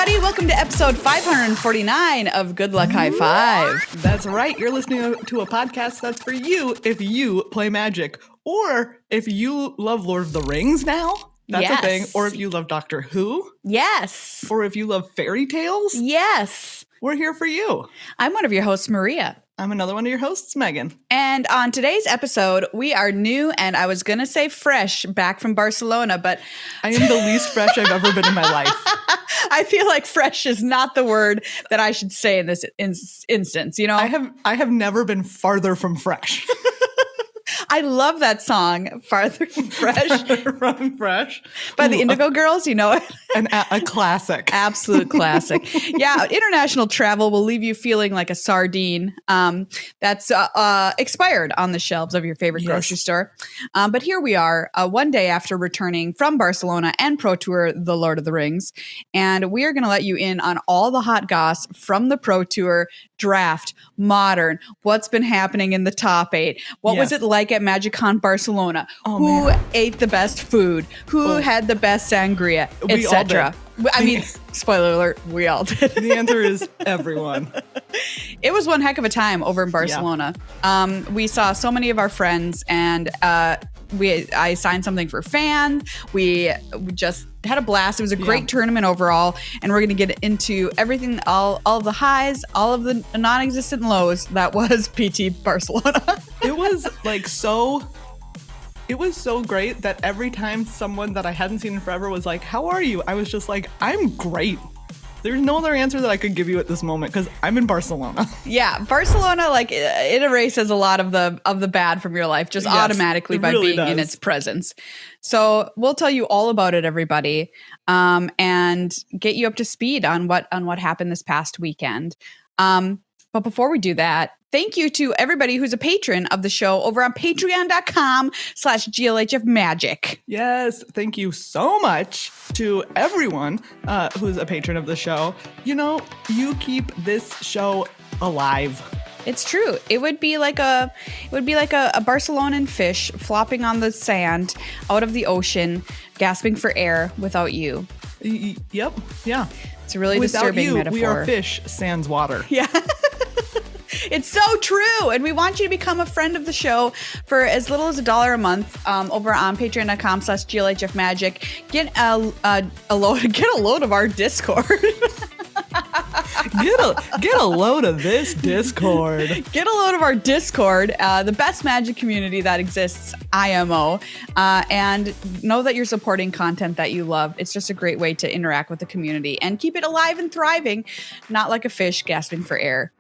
everybody. Welcome to episode 549 of Good Luck High Five. That's right. You're listening to a podcast that's for you if you play Magic, or if you love Lord of the Rings now. That's a thing. Or if you love Doctor Who. Yes. Or if you love fairy tales. Yes. We're here for you. I'm one of your hosts, Maria. I'm another one of your hosts, Megan. And on today's episode, we are new, and I was going to say fresh, back from Barcelona, but I am the least fresh I've ever been in my life. I feel like fresh is not the word that I should say in this instance, you know? I have never been farther from fresh. I love that song, Farther from Fresh. Farther from Fresh. By the Indigo Girls, you know it? A classic. Absolute classic. Yeah, international travel will leave you feeling like a sardine that's expired on the shelves of your favorite grocery store. But here we are, one day after returning from Barcelona and Pro Tour The Lord of the Rings. And we are going to let you in on all the hot goss from the Pro Tour, draft, modern, what's been happening in the top 8. What was it like at MagicCon Barcelona? Who ate the best food? Who had the best sangria, etc. I mean, spoiler alert, we all did. The answer is everyone. It was one heck of a time over in Barcelona. Yeah. We saw so many of our friends, and I signed something for fans. We just had a blast. It was a great tournament overall, and we're going to get into everything, all the highs, all of the non-existent lows that was PT Barcelona. It was It was so great that every time someone that I hadn't seen in forever was like, "How are you?" I was just like, "I'm great." There's no other answer that I could give you at this moment because I'm in Barcelona. Yeah, Barcelona, like, it erases a lot of the bad from your life just automatically by being in its presence. So we'll tell you all about it, everybody, and get you up to speed on what happened this past weekend. But before we do that, thank you to everybody who's a patron of the show over on patreon.com/GLHF Magic. Yes, thank you so much to everyone who's a patron of the show. You know, you keep this show alive. It's true. It would be like a Barcelonan fish flopping on the sand out of the ocean, gasping for air without you. Yep. Yeah. It's a really disturbing metaphor. We are fish sans water. Yeah. It's so true. And we want you to become a friend of the show for as little as $1 a month over on patreon.com/GLHF Magic. Get a load of our Discord. Get a load of this Discord. Get a load of our Discord, the best Magic community that exists, IMO, and know that you're supporting content that you love. It's just a great way to interact with the community and keep it alive and thriving, not like a fish gasping for air.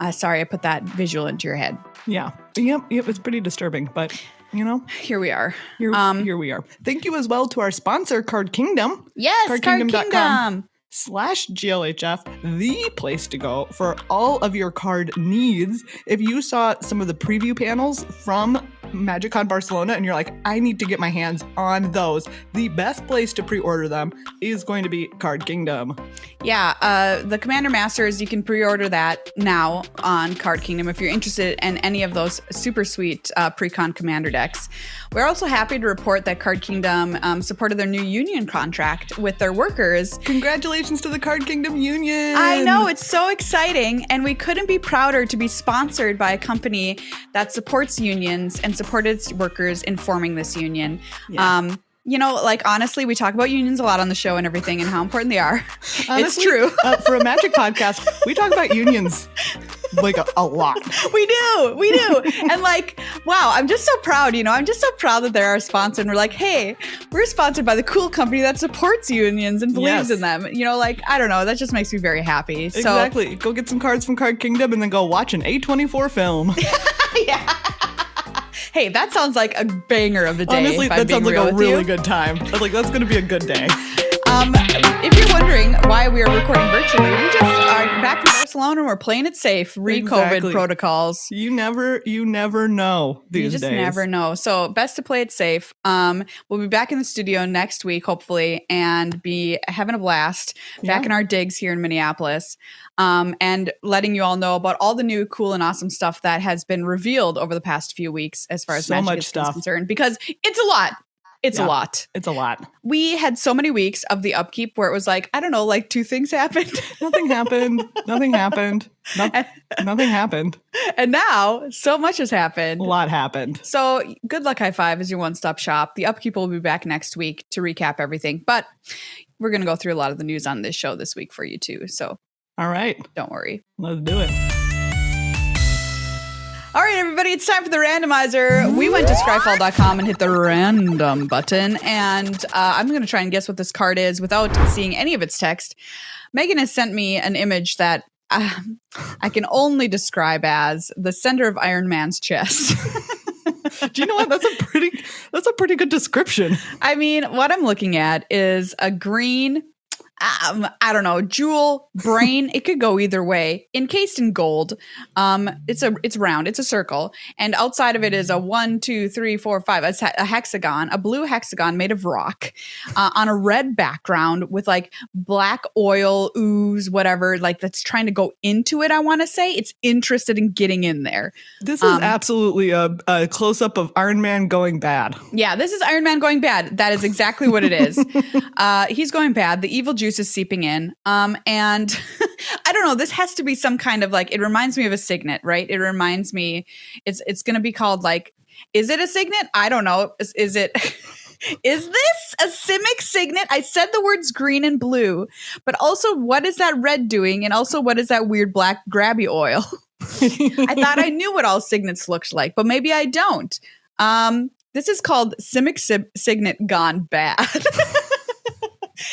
Sorry, I put that visual into your head. Yeah. Yep. It's pretty disturbing, but you know, here we are. Here we are. Thank you as well to our sponsor, Card Kingdom. Yes, cardkingdom.com/GLHF, the place to go for all of your card needs. If you saw some of the preview panels from MagicCon Barcelona and you're like, I need to get my hands on those, the best place to pre-order them is going to be Card Kingdom. Yeah, the Commander Masters, you can pre-order that now on Card Kingdom if you're interested in any of those super sweet pre-con Commander decks. We're also happy to report that Card Kingdom supported their new union contract with their workers. Congratulations to the Card Kingdom Union! I know, it's so exciting, and we couldn't be prouder to be sponsored by a company that supports unions and supported its workers in forming this union. Yeah. You know, like, honestly, we talk about unions a lot on the show and everything and how important they are. Honestly, it's true. For a Magic podcast, we talk about unions like a lot. We do. And like, wow, I'm just so proud, you know, I'm just so proud that they're our sponsor. And we're like, hey, we're sponsored by the cool company that supports unions and believes in them. You know, like, I don't know, that just makes me very happy. Exactly. Go get some cards from Card Kingdom and then go watch an A24 film. Yeah. Hey, that sounds like a banger of a day. Honestly, that sounds like a really good time. Like, that's going to be a good day. If you're wondering why we are recording virtually, we just are back from Barcelona and we're playing it safe. Re-COVID protocols. You never know these days. You just never know. So best to play it safe. We'll be back in the studio next week, hopefully, and be having a blast back in our digs here in Minneapolis. And letting you all know about all the new cool and awesome stuff that has been revealed over the past few weeks as far as Magic is concerned, because it's a lot. It's a lot. It's a lot. We had so many weeks of the upkeep where it was like, I don't know, like 2 things happened. Nothing happened. Nothing happened. Nothing happened. And now so much has happened. A lot happened. So good luck, High Five, as your one-stop shop. The upkeep will be back next week to recap everything. But we're going to go through a lot of the news on this show this week for you too. So all right. Don't worry. Let's do it. All right, everybody, it's time for the randomizer. We went to scryfall.com and hit the random button, and I'm going to try and guess what this card is without seeing any of its text. Megan has sent me an image that I can only describe as the center of Iron Man's chest. Do you know what? That's a pretty good description. I mean, what I'm looking at is a green, I don't know, jewel brain. It could go either way. Encased in gold. It's round. It's a circle, and outside of it is a 1, 2, 3, 4, 5. It's a hexagon, a blue hexagon made of rock, on a red background with like black oil ooze, whatever. Like that's trying to go into it. I want to say it's interested in getting in there. This is absolutely a close up of Iron Man going bad. Yeah, this is Iron Man going bad. That is exactly what it is. He's going bad. The evil juice is seeping in. And I don't know, this has to be some kind of like, it reminds me of a signet, right? It reminds me, it's going to be called like, is it a signet? I don't know. Is it, is this a Simic signet? I said the words green and blue, but also what is that red doing? And also what is that weird black grabby oil? I thought I knew what all signets looked like, but maybe I don't. This is called Simic signet gone bad.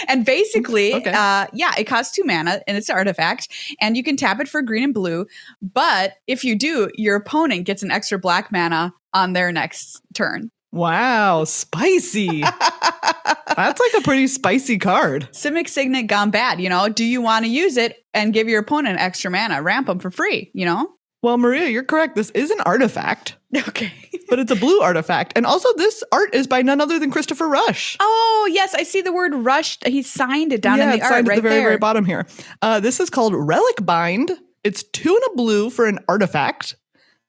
And basically, it costs 2 mana and it's an artifact, and you can tap it for green and blue. But if you do, your opponent gets an extra black mana on their next turn. Wow, spicy. That's like a pretty spicy card. Simic signet gone bad. You know, do you want to use it and give your opponent extra mana? Ramp them for free, you know? Well, Maria, you're correct. This is an artifact. Okay. But it's a blue artifact. And also this art is by none other than Christopher Rush. Oh, yes. I see the word Rush. He signed it down in the art signed right at the very, there. very bottom here. This is called Relic Bind. It's 2 and a blue for an artifact.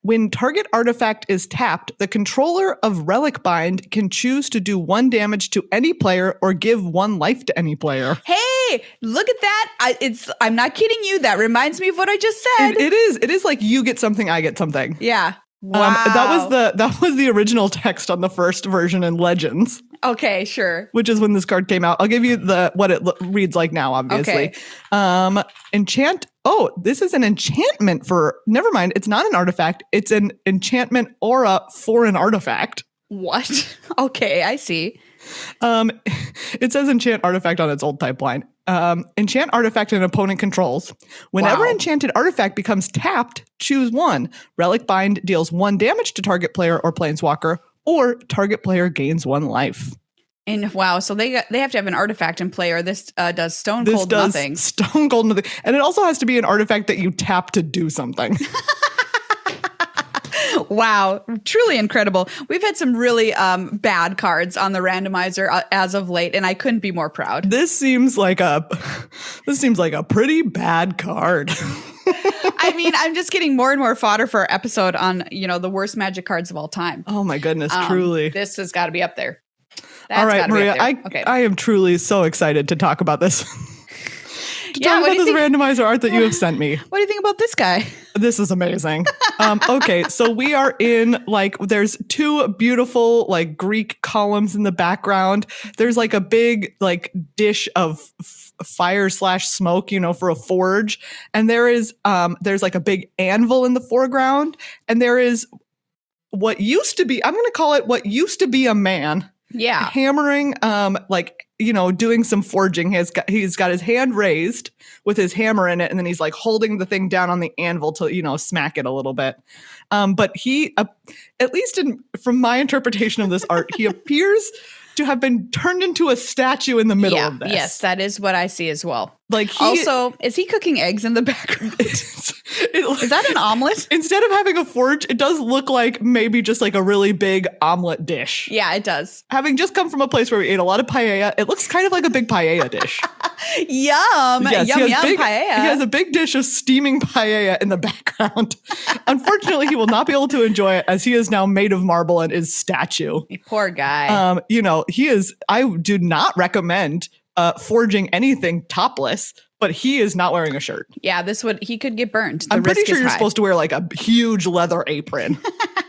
When target artifact is tapped, the controller of Relic Bind can choose to do 1 damage to any player or give 1 life to any player. Hey, look at that. I'm not kidding you. That reminds me of what I just said. It is like you get something, I get something. Yeah. Wow. That was the original text on the first version in Legends. Okay, sure. Which is when this card came out. I'll give you what it reads like now, obviously. Okay. Enchant. Oh, this is an enchantment for. Never mind. It's not an artifact. It's an enchantment aura for an artifact. What? Okay, I see. It says enchant artifact on its old type line. Enchant artifact an opponent controls. Whenever enchanted artifact becomes tapped, choose 1. Relic Bind deals 1 damage to target player or planeswalker, or target player gains 1 life. And wow, so they have to have an artifact in play, or this does stone cold nothing. Stone cold nothing. And it also has to be an artifact that you tap to do something. Wow, truly incredible. We've had some really bad cards on the randomizer as of late, and I couldn't be more proud. This seems like a pretty bad card. I mean, I'm just getting more and more fodder for our episode on, the worst Magic cards of all time. Oh my goodness, truly. This has got to be up there. That's all right, Maria, I am truly so excited to talk about this. Talk about this randomizer art that you have sent me. What do you think about this guy? This is amazing. Okay, so we are in there's 2 beautiful Greek columns in the background. There's a big dish of fire/smoke, for a forge, and there's a big anvil in the foreground, and there is what used to be, I'm going to call it what used to be a man. Yeah. Hammering, doing some forging. He's got his hand raised with his hammer in it, and then he's holding the thing down on the anvil to, smack it a little bit. But he, at least from my interpretation of this art, he appears to have been turned into a statue in the middle of this. Yes, that is what I see as well. Also, is he cooking eggs in the background? Is that an omelet? Instead of having a forge, it does look like maybe just a really big omelet dish. Yeah, it does. Having just come from a place where we ate a lot of paella, it looks kind of like a big paella dish. Yum. Yes, Yum, yum, He paella. has a big dish of steaming paella in the background. Unfortunately, he will not be able to enjoy it as he is now made of marble and is statue. Poor guy. I do not recommend forging anything topless, but he is not wearing a shirt. Yeah, he could get burned. I'm pretty sure you're supposed to wear like a huge leather apron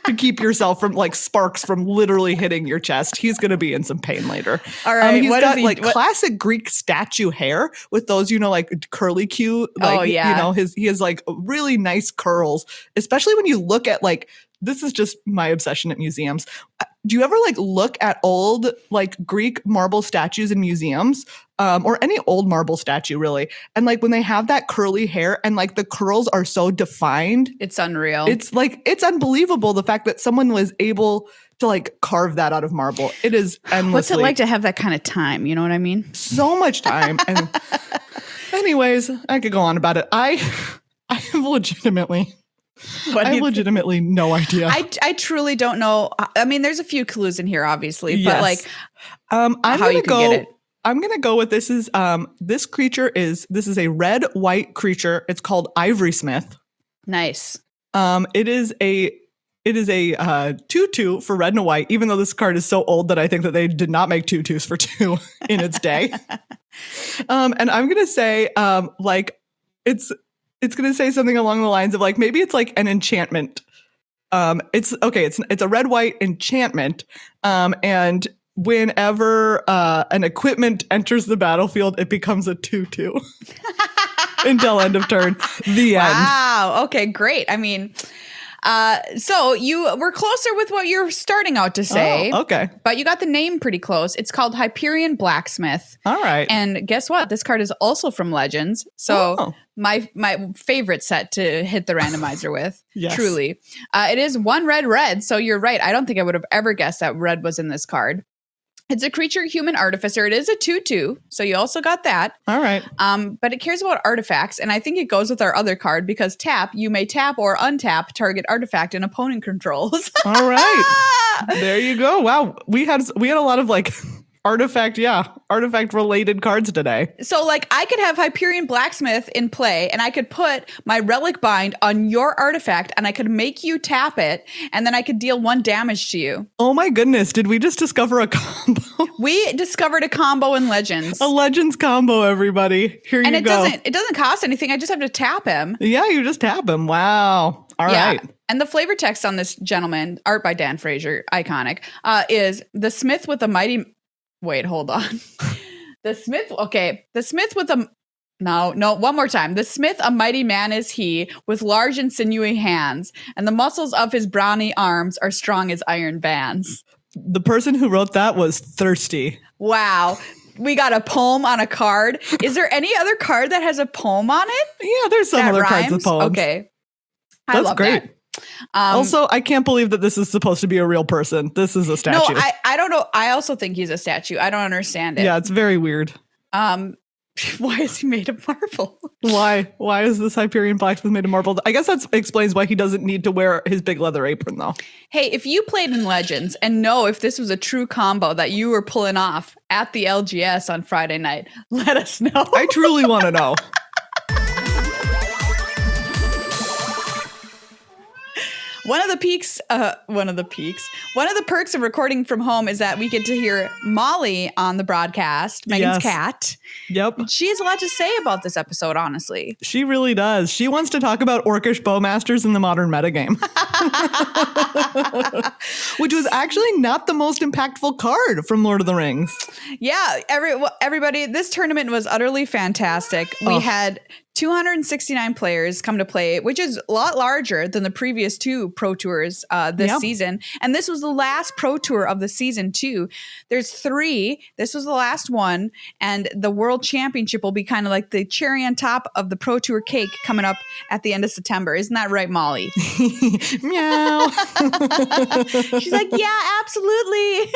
to keep yourself from like sparks from literally hitting your chest. He's going to be in some pain later. All right. He's got classic Greek statue hair with those, like curly cute. Like, he has like really nice curls, especially when you look at like, this is just my obsession at museums. Do you ever like look at old like Greek marble statues in museums, or any old marble statue really? And like when they have that curly hair and like the curls are so defined, it's unreal. It's unbelievable the fact that someone was able to like carve that out of marble. It is endlessly. What's it like to have that kind of time? You know what I mean? So much time. And anyways, I could go on about it. I have legitimately no idea. I truly don't know. I mean, there's a few clues in here, obviously, but like, I'm gonna go with this is this is a red-white creature. It's called Ivory Smith. Nice. It is a 2/2 for red and a white, even though this card is so old that I think that they did not make 2/2s for 2 in its day. And I'm gonna say it's going to say something along the lines of like, maybe it's like an enchantment. It's a red-white enchantment. And whenever an equipment enters the battlefield, it becomes a 2/2 until end of turn. The end. Wow. Okay, great. I mean, so you were closer with what you're starting out to say. Oh, okay. But you got the name pretty close. It's called Hyperion Blacksmith. All right. And guess what? This card is also from Legends. So my favorite set to hit the randomizer with. Yes. Truly. It is 1 red. So you're right. I don't think I would have ever guessed that red was in this card. It's a creature human artificer. It is a 2/2, so you also got that. All right. But it cares about artifacts, and I think it goes with our other card because you may tap or untap target artifact an opponent controls. All right. There you go. Wow. We had a lot of like artifact related cards today. So like I could have Hyperion Blacksmith in play and I could put my Relic Bind on your artifact and I could make you tap it and then I could deal 1 damage to you. Oh my goodness. Did we just discover a combo? We discovered a combo in Legends. A Legends combo, everybody. Here you go. And it doesn't cost anything. I just have to tap him. Yeah, you just tap him. Wow. All right. And the flavor text on this gentleman, art by Dan Fraser, iconic, is the smith with a mighty... Wait, hold on. The smith with a... No, one more time. The smith, a mighty man is he, with large and sinewy hands, and the muscles of his brawny arms are strong as iron bands. The person who wrote that was thirsty. Wow. We got a poem on a card. Is there any other card that has a poem on it? Yeah, there's some other cards with poems. Okay. That's great. That. Also, I can't believe that this is supposed to be a real person. This is a statue. No, I don't know. I also think he's a statue. I don't understand it. Yeah, it's very weird. Why is he made of marble? Why is this Hyperion Blacksmith made of marble? I guess that explains why he doesn't need to wear his big leather apron, though. Hey, if you played in Legends and know if this was a true combo that you were pulling off at the LGS on Friday night, let us know. I truly want to know. One of the perks of recording from home is that we get to hear Molly on the broadcast, Meghan's cat. Yep. She has a lot to say about this episode, honestly. She really does. She wants to talk about Orcish Bowmasters in the modern metagame. Which was actually not the most impactful card from Lord of the Rings. Yeah, everybody, this tournament was utterly fantastic. We had 269 players come to play, which is a lot larger than the previous 2 Pro Tours this season. And this was the last Pro Tour of the season, too. There's 3. This was the last one. And the World Championship will be kind of like the cherry on top of the Pro Tour cake coming up at the end of September. Isn't that right, Molly? Meow. She's like, yeah, absolutely.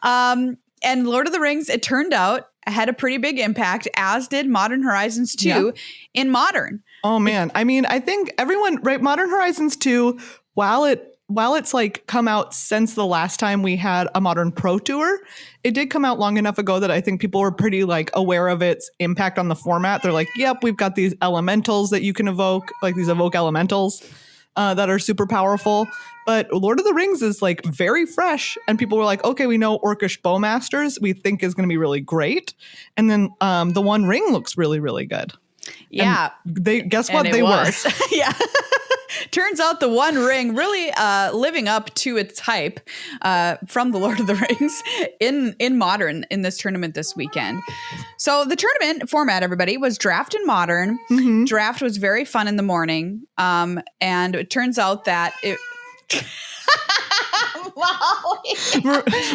And Lord of the Rings, it turned out, had a pretty big impact, as did Modern Horizons 2 in Modern. Oh, man. I mean, I think everyone, right, Modern Horizons 2, while it while it's like come out since the last time we had a Modern Pro Tour, it did come out long enough ago that I think people were pretty like aware of its impact on the format. They're like, yep, we've got these elementals that you can evoke, like these evoke elementals that are super powerful. But Lord of the Rings is like very fresh, and people were like, okay, we know Orcish Bowmasters we think is going to be really great. And then the One Ring looks really, really good. Yeah. And guess what they were. Yeah. Turns out the One Ring really living up to its hype from the Lord of the Rings in Modern in this tournament this weekend. So the tournament format, everybody, was draft in Modern. Mm-hmm. Draft was very fun in the morning. And it turns out that it...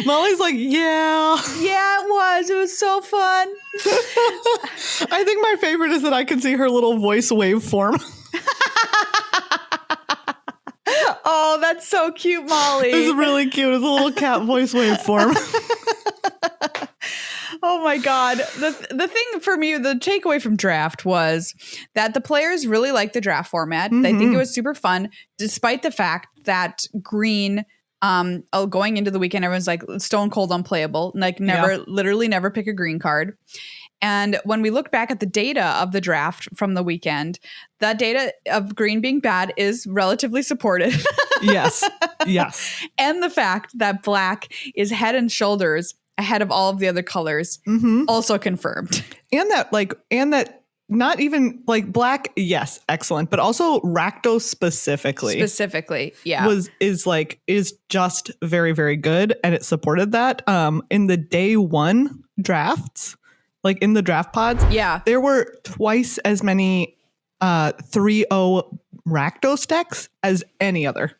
Molly's like, yeah. Yeah, it was. It was so fun. I think my favorite is that I can see her little voice waveform. Oh, that's so cute, Molly. It's really cute. It's a little cat voice waveform. Oh my God. The thing for me, the takeaway from draft was that the players really liked the draft format. Mm-hmm. They think it was super fun, despite the fact that green, going into the weekend, everyone's like stone cold unplayable, like literally never pick a green card. And when we look back at the data of the draft from the weekend, that data of green being bad is relatively supported. Yes. And the fact that black is head and shoulders ahead of all of the other colors, also confirmed. And that not even like black, yes, excellent, but also Rakdos specifically, yeah, is just very, very good, and it supported that. In the day one drafts, like in the draft pods, there were twice as many 3-0 Rakdos decks as any other.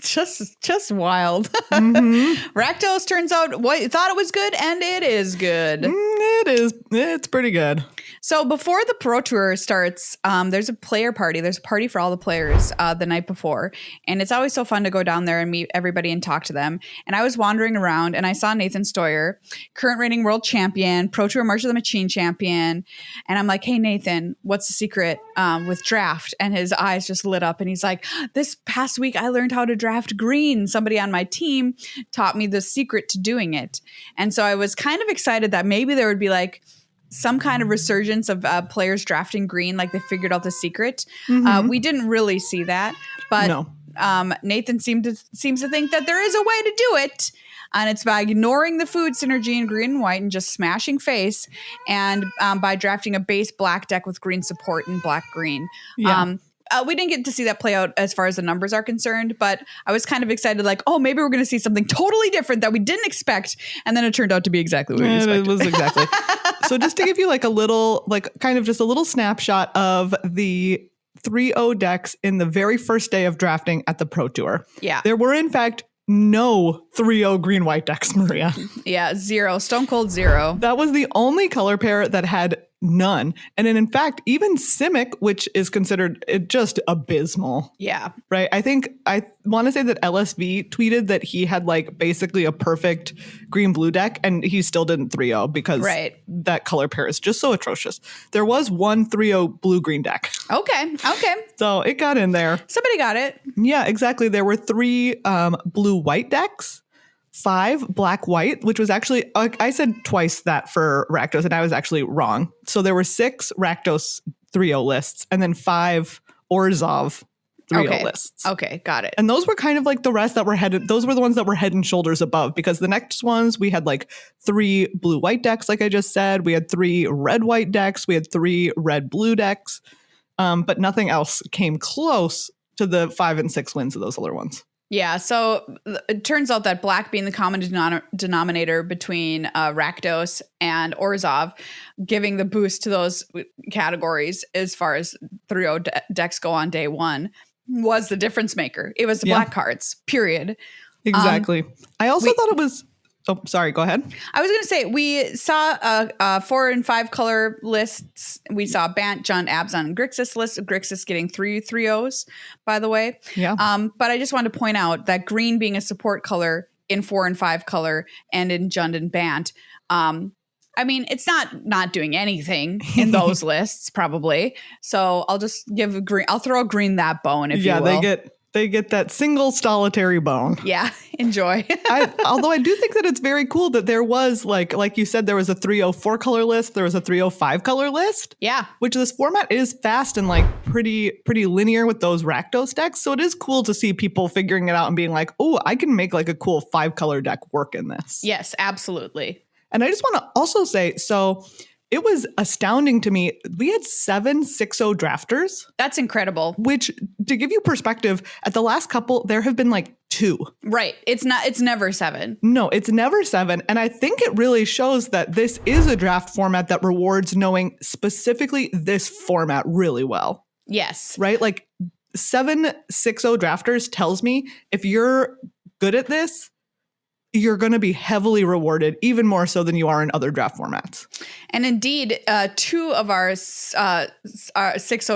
Just wild. Mm-hmm. Rakdos turns out what you thought it was good, and it is good. It is. It's pretty good. So before the Pro Tour starts, there's a player party. There's a party for all the players the night before. And it's always so fun to go down there and meet everybody and talk to them. And I was wandering around and I saw Nathan Stoyer, current reigning world champion, Pro Tour March of the Machine champion. And I'm like, hey, Nathan, what's the secret with draft? And his eyes just lit up and he's like, this past week I learned how to draft green. Somebody on my team taught me the secret to doing it. And so I was kind of excited that maybe there would be like some kind of resurgence of players drafting green, like they figured out the secret. Mm-hmm. We didn't really see that, but no. Nathan seems to think that there is a way to do it, and it's by ignoring the food synergy in green and white and just smashing face, and by drafting a base black deck with green support and black green. Yeah. We didn't get to see that play out as far as the numbers are concerned, but I was kind of excited, like, oh, maybe we're going to see something totally different that we didn't expect. And then it turned out to be exactly what we expected. It was exactly. So just to give you like a little, like kind of just a little snapshot of the 3-0 decks in the very first day of drafting at the Pro Tour. Yeah. There were, in fact, no 3-0 green-white decks, Maria. Yeah, zero. Stone cold zero. That was the only color pair that had none. And then in fact, even Simic, which is considered just abysmal. Yeah. Right. I want to say that LSV tweeted that he had like basically a perfect green blue deck and he still didn't 3-0 because that color pair is just so atrocious. There was one 3-0 blue green deck. Okay. So it got in there. Somebody got it. Yeah, exactly. There were 3 blue white decks. 5 black white, which was actually, I said twice that for Rakdos, and I was actually wrong. So there were 6 Rakdos 3-0 lists, and then 5 Orzhov 3-0 lists. Okay, got it. And those were kind of like the rest that were those were the ones that were head and shoulders above, because the next ones we had like 3 blue white decks, like I just said. We had 3 red white decks. We had 3 red blue decks. But nothing else came close to the 5 and 6 wins of those other ones. Yeah, so it turns out that black being the common denominator between Rakdos and Orzhov, giving the boost to those categories as far as 3-0 decks go on day one, was the difference maker. It was the black cards, period. Exactly. I also thought it was... Oh, sorry. Go ahead. I was going to say, we saw 4 and 5 color lists. We saw Bant, Jund, Abzan, and Grixis list. Grixis getting 3 3-0s, by the way. Yeah. But I just wanted to point out that green being a support color in 4 and 5 color and in Jund and Bant. I mean, it's not doing anything in those lists, probably. So I'll just give green. I'll throw green that bone, if you will. Yeah, They get that single solitary bone. Yeah, enjoy. Although I do think that it's very cool that there was, like you said, there was a 304 color list. There was a 305 color list. Yeah. Which this format is fast and like pretty linear with those Rakdos decks. So it is cool to see people figuring it out and being like, oh, I can make like a cool 5-color deck work in this. Yes, absolutely. And I just want to also say, so it was astounding to me. We had 7 6-0 drafters. That's incredible. Which, to give you perspective, at the last couple, there have been like 2. Right. It's never 7. No, it's never 7. And I think it really shows that this is a draft format that rewards knowing specifically this format really well. Yes. Right? Like 7 6-0 drafters tells me if you're good at this, you're going to be heavily rewarded, even more so than you are in other draft formats. And indeed, 2 of our 6-0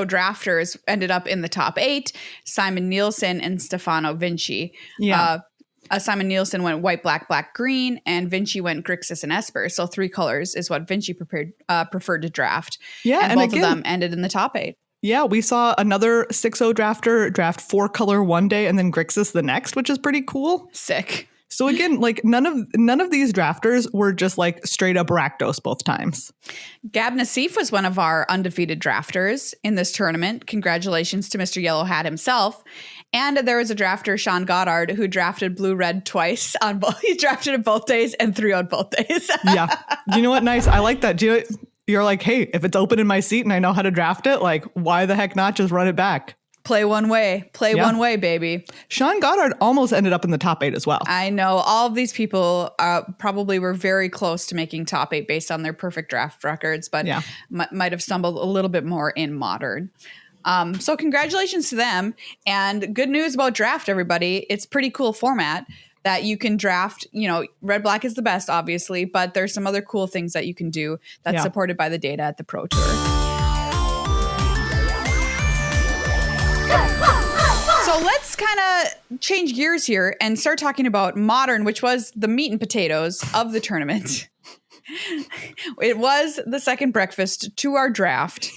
drafters ended up in the top 8, Simon Nielsen and Stefano Vinci. Yeah. Simon Nielsen went white, black, black, green, and Vinci went Grixis and Esper. So 3 colors is what Vinci preferred to draft. Yeah, and both of them ended in the top 8. Yeah, we saw another 6-0 drafter draft 4-color one day and then Grixis the next, which is pretty cool. Sick. So again, like none of these drafters were just like straight up Rakdos both times. Gab Nassif was one of our undefeated drafters in this tournament. Congratulations to Mr. Yellow Hat himself. And there was a drafter, Sean Goddard, who drafted blue-red twice on both. He drafted it both days and 3-0'd both days. Yeah. You know what? Nice. I like that. You're like, hey, if it's open in my seat and I know how to draft it, like why the heck not just run it back? Play one way. Play one way, baby. Sean Goddard almost ended up in the top 8 as well. I know. All of these people probably were very close to making top 8 based on their perfect draft records, but might have stumbled a little bit more in Modern. So congratulations to them. And good news about draft, everybody. It's pretty cool format that you can draft. You know, red, black is the best, obviously, but there's some other cool things that you can do that's supported by the data at the Pro Tour. So let's kind of change gears here and start talking about Modern, which was the meat and potatoes of the tournament. It was the second breakfast to our draft.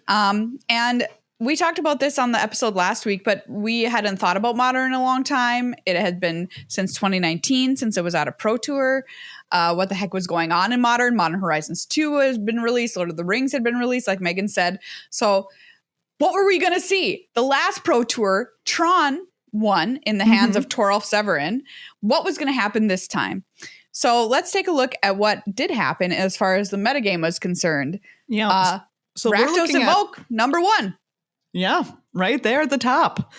And we talked about this on the episode last week, but we hadn't thought about Modern in a long time. It had been since 2019, since it was at a Pro Tour. What the heck was going on in Modern? Modern Horizons 2 has been released. Lord of the Rings had been released, like Meghan said. So what were we going to see? The last Pro Tour, Tron won in the hands of Toralf Severin. What was going to happen this time? So let's take a look at what did happen as far as the metagame was concerned. Yeah. So Rakdos Evoke, number 1. Yeah, right there at the top.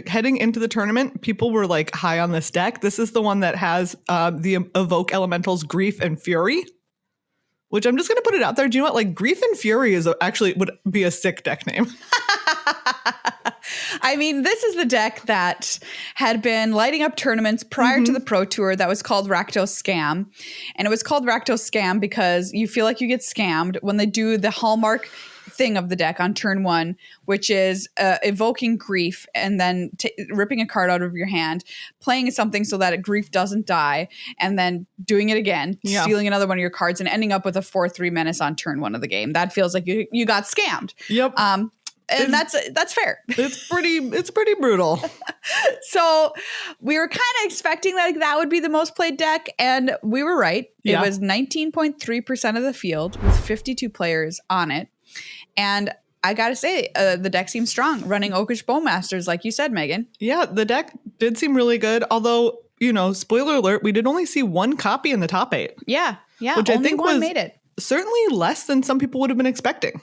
Heading into the tournament, people were like high on this deck. This is the one that has the Evoke Elementals Grief and Fury. Which I'm just going to put it out there. Do you know what? Like, Grief and Fury would be a sick deck name. I mean, this is the deck that had been lighting up tournaments prior to the Pro Tour that was called Rakdos Scam. And it was called Rakdos Scam because you feel like you get scammed when they do the hallmark thing of the deck on turn 1, which is evoking Grief and then ripping a card out of your hand, playing something so that Grief doesn't die, and then doing it again, stealing another one of your cards and ending up with a 4/3 menace on turn 1 of the game. That feels like you got scammed. Yep. And that's fair. It's pretty brutal. So we were kind of expecting that would be the most played deck, and we were right. It was 19.3% of the field with 52 players on it. And I got to say, the deck seems strong, running Oakish Bowmasters, like you said, Meghan. Yeah, the deck did seem really good. Although, spoiler alert, we did only see 1 copy in the top 8. Yeah. Which only I think one made it. Certainly less than some people would have been expecting.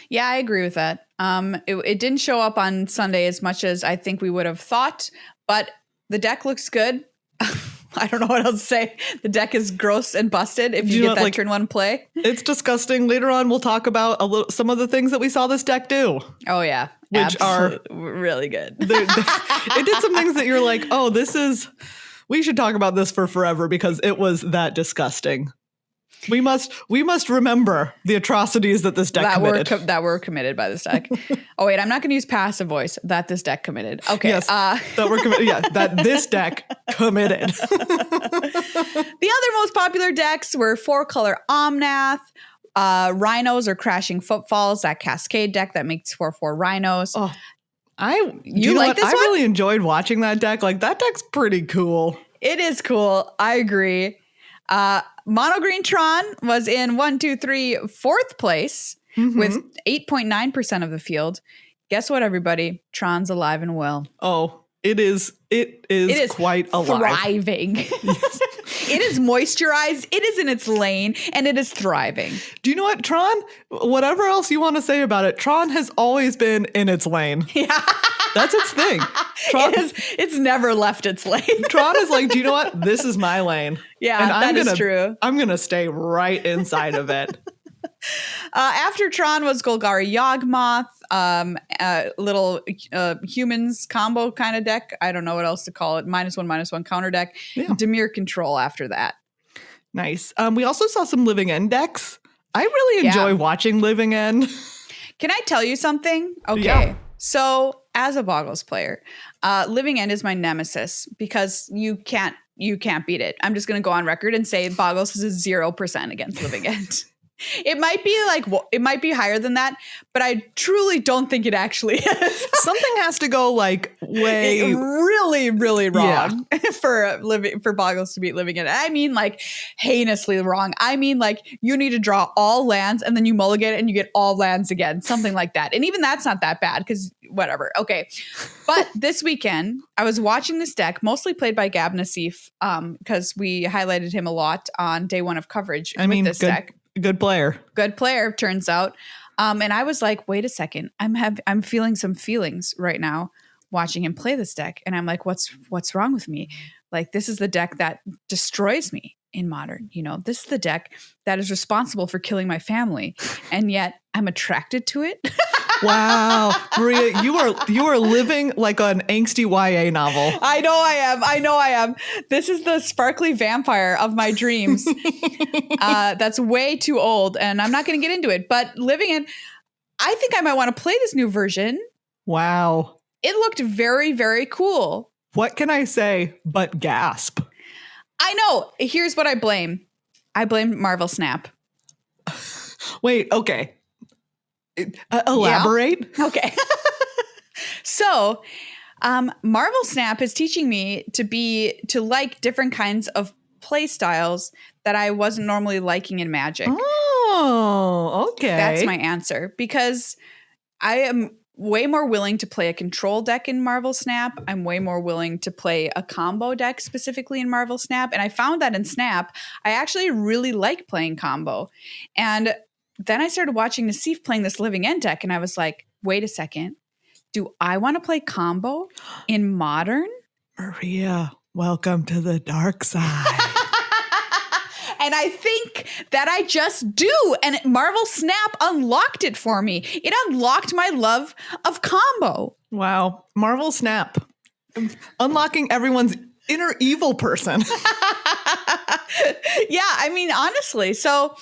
Yeah, I agree with that. It didn't show up on Sunday as much as I think we would have thought, but the deck looks good. I don't know what else to say. The deck is gross and busted if you get that turn 1 play. It's disgusting. Later on, we'll talk about some of the things that we saw this deck do. Oh, yeah. Which are really good. It did some things that you're like, oh, we should talk about this for forever because it was that disgusting. We must remember the atrocities that this deck committed. That were committed by this deck. Oh, wait, I'm not going to use passive voice. That this deck committed. Okay. Yes, that we're committed. Yeah, that this deck committed. The other most popular decks were 4-color Omnath, Rhinos or Crashing Footfalls, that Cascade deck that makes 4/4 Rhinos. Oh, You like this I one? really enjoyed watching that deck. Like, that deck's pretty cool. It is cool. I agree. Mono Green Tron was in 4th place with 8.9% of the field. Guess what, everybody? Tron's alive and well. Oh, it is quite alive. Thriving. It is moisturized. It is in its lane, and it is thriving. Do you know what, Tron? Whatever else you want to say about it, Tron has always been in its lane. Yeah. That's its thing. Tron, it's never left its lane. Tron is like, do you know what? This is my lane. Yeah, that is true. I'm going to stay right inside of it. After Tron was Golgari Yawgmoth, little humans combo kind of deck. I don't know what else to call it. -1/-1 counter deck. Yeah. Dimir Control after that. Nice. We also saw some Living End decks. I really enjoy watching Living End. Can I tell you something? Okay. Yeah. So as a Boggles player, Living End is my nemesis because you can't beat it. I'm just going to go on record and say Boggles is a 0% against Living End. It might be higher than that, but I truly don't think it actually is. Something has to go like way really, really wrong for Boggles to beat Living End. I mean, like heinously wrong. I mean, like you need to draw all lands and then you mulligan and you get all lands again, something like that. And even that's not that bad because whatever. Okay, but this weekend I was watching this deck, mostly played by Gab Nassif, because we highlighted him a lot on day one of coverage with this deck. Good player. Good player, turns out. And I was like, wait a second. I'm feeling some feelings right now watching him play this deck. And I'm like, what's wrong with me? Like, this is the deck that destroys me in Modern. You know, this is the deck that is responsible for killing my family. And yet I'm attracted to it. Wow. Maria, you are living like an angsty YA novel. I know I am. This is the sparkly vampire of my dreams. That's way too old, and I'm not going to get into it. But Living End, I think I might want to play this new version. Wow. It looked very, very cool. What can I say but gasp? I know. Here's what I blame. I blame Marvel Snap. Wait, okay. Elaborate. Yeah? Okay. So, Marvel Snap is teaching me to like different kinds of play styles that I wasn't normally liking in Magic. Oh, okay. That's my answer, because I am way more willing to play a control deck in Marvel Snap. I'm way more willing to play a combo deck specifically in Marvel Snap. And I found that in Snap, I actually really like playing combo. And then I started watching Nassif playing this Living End deck, and I was like, wait a second. Do I want to play combo in Modern? Maria, welcome to the dark side. And I think that I just do. And Marvel Snap unlocked it for me. It unlocked my love of combo. Wow. Marvel Snap. Unlocking everyone's inner evil person. Yeah, I mean, honestly. So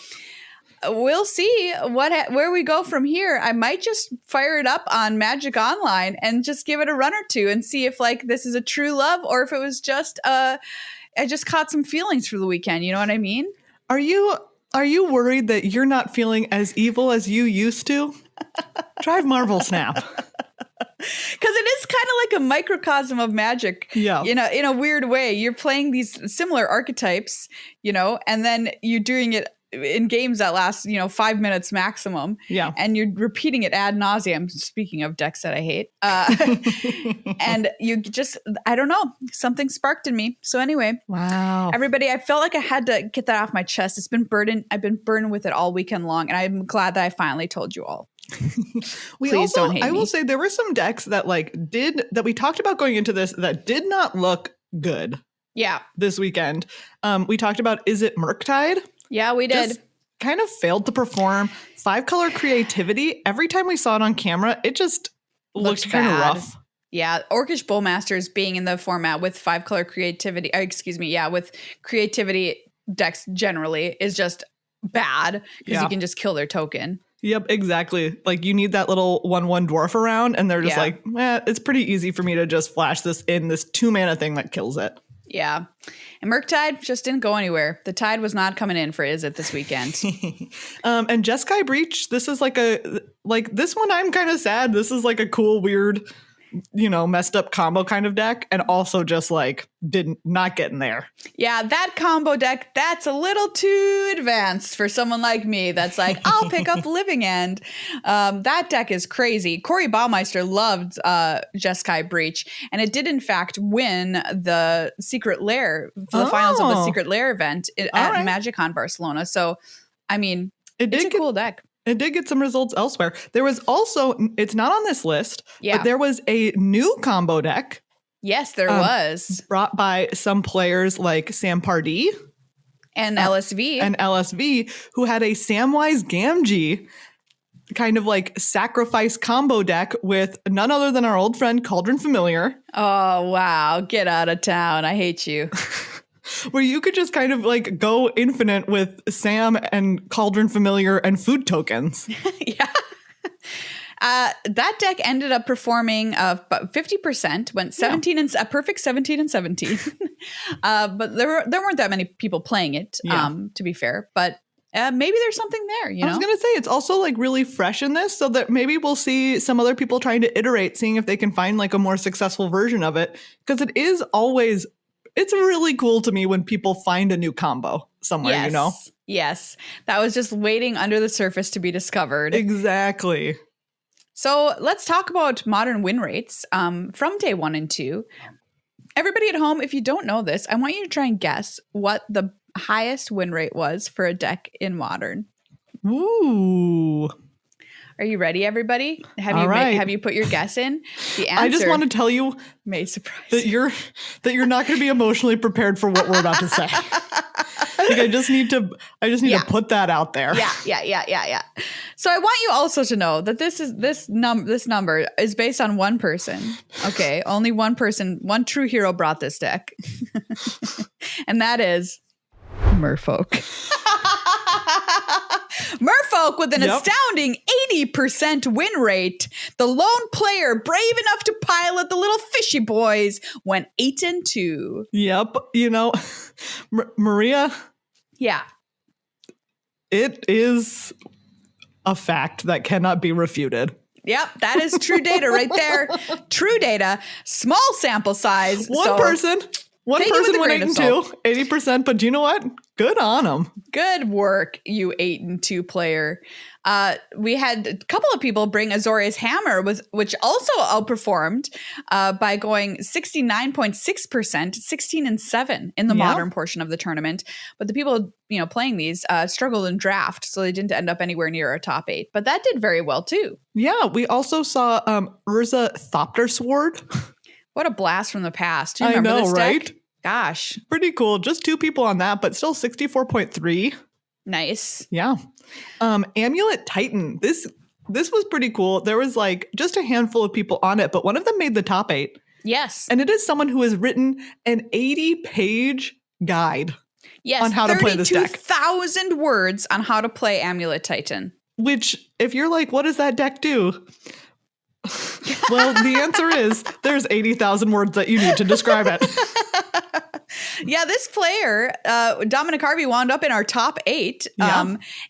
we'll see where we go from here. I might just fire it up on Magic Online and just give it a run or two and see if like this is a true love or if it was just I just caught some feelings for the weekend. You know what I mean? Are you worried that you're not feeling as evil as you used to? Try Marvel Snap. Because it is kind of like a microcosm of Magic. Yeah. In a weird way. You're playing these similar archetypes, and then you're doing it in games that last, 5 minutes maximum. Yeah. And you're repeating it ad nauseum. Speaking of decks that I hate. And you just, I don't know, something sparked in me. So anyway. Wow. Everybody, I felt like I had to get that off my chest. I've been burdened with it all weekend long. And I'm glad that I finally told you all. Please don't hate me. I will say there were some decks that that we talked about going into this that did not look good. Yeah. This weekend. We talked about, is it Murktide? Yeah, we did. Just kind of failed to perform. 5-color creativity. Every time we saw it on camera, it just looked kind of rough. Yeah, Orcish Bowmasters being in the format with 5-color creativity, with creativity decks generally is just bad because you can just kill their token. Yep, exactly. Like you need that little 1/1 dwarf around, and they're just like, it's pretty easy for me to just flash this 2-mana thing that kills it. Yeah. And Murktide just didn't go anywhere. The tide was not coming in for Izzet this weekend. And Jeskai Breach, this is this one I'm kind of sad. This is like a cool, weird messed up combo kind of deck, and also just like not getting there. Yeah, that combo deck, that's a little too advanced for someone like me that's like, I'll pick up Living End. That deck is crazy. Corey Baumeister loved Jeskai Breach, and it did in fact win the Secret Lair, the finals of the Secret Lair event at MagicCon Barcelona. So, I mean, it's a cool deck. It did get some results elsewhere. There was also, it's not on this list, but there was a new combo deck. Yes, there was. Brought by some players like Sam Pardee. And LSV. And LSV, who had a Samwise Gamgee kind of like sacrifice combo deck with none other than our old friend Cauldron Familiar. Oh, wow. Get out of town. I hate you. Where you could just kind of like go infinite with Sam and Cauldron Familiar and food tokens. Yeah. That deck ended up performing 50%, went 17 and a perfect 17 and 17. But there weren't that many people playing it, to be fair. But maybe there's something there, I was going to say, it's also like really fresh in this, so that maybe we'll see some other people trying to iterate, seeing if they can find like a more successful version of it. Because it is always... It's really cool to me when people find a new combo somewhere, Yes. That was just waiting under the surface to be discovered. Exactly. So let's talk about modern win rates from day 1 and 2. Everybody at home, if you don't know this, I want you to try and guess what the highest win rate was for a deck in Modern. Ooh. Are you ready, everybody? Have you put your guess in? The answer, I just want to tell you may surprise that you're not going to be emotionally prepared for what we're about to say. Like I just need to put that out there. Yeah. So I want you also to know that this number is based on one person. Okay, only one person, one true hero brought this deck, and that is Merfolk. Merfolk with an astounding 80% win rate. The lone player brave enough to pilot the little fishy boys went 8-2. Yep. Maria. Yeah. It is a fact that cannot be refuted. Yep, that is true data right there. True data. Small sample size. One person went 8-2, 80%. But you know what? Good on them. Good work, you 8-2 player. We had a couple of people bring Azorius Hammer, which also outperformed by going 69.6%, 16-7 in the modern portion of the tournament. But the people playing these struggled in draft, so they didn't end up anywhere near our top 8. But that did very well too. Yeah, we also saw Urza Thopter Sword. What a blast from the past. Do you remember this deck? Right? Gosh. Pretty cool. Just 2 people on that, but still 64.3. Nice. Yeah. Amulet Titan. This was pretty cool. There was like just a handful of people on it, but one of them made the top 8. Yes. And it is someone who has written an 80-page guide on how to play this deck. 32,000 words on how to play Amulet Titan. Which, if you're like, what does that deck do? Well, the answer is there's 80,000 words that you need to describe it. Yeah, this player, Dominic Harvey, wound up in our top 8